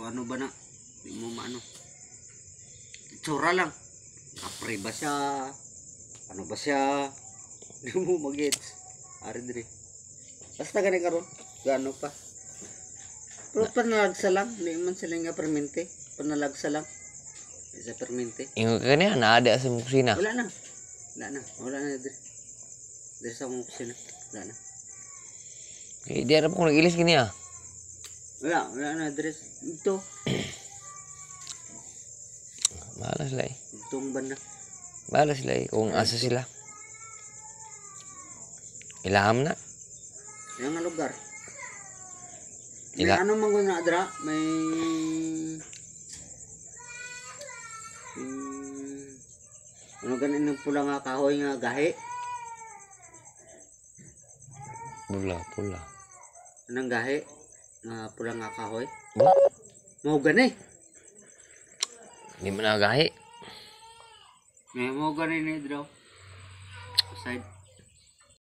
Pero ano ba na? Di mo maano. Itsura lang. Kapre ba siya? Ano ba siya? Di mo mag-gets. Ari dire. Basta ganun karon. Gano pa. Pero panalagsa lang. Hindi man sila nga permente. Panalagsa lang. Isa permente. Ingo ka niya, naada sa kusina. Wala na. Wala na dire. Dire sa mong kusina. Wala na. Eh, di harap kong nag-ilis gini ah. Wala na dire. Ito. Bahala sila eh. Itong banda. Bahala sila eh. Kung asa sila. Ilaham na. Yung nga lugar. May Ila. ano man na adra, may ano ganin ng pula nga kahoy nga gahi. Pula. Anong gahi? Nga pula nga kahoy. Ba? Mau gani. Hindi mo nagahi. May mau gani ni draw. Side.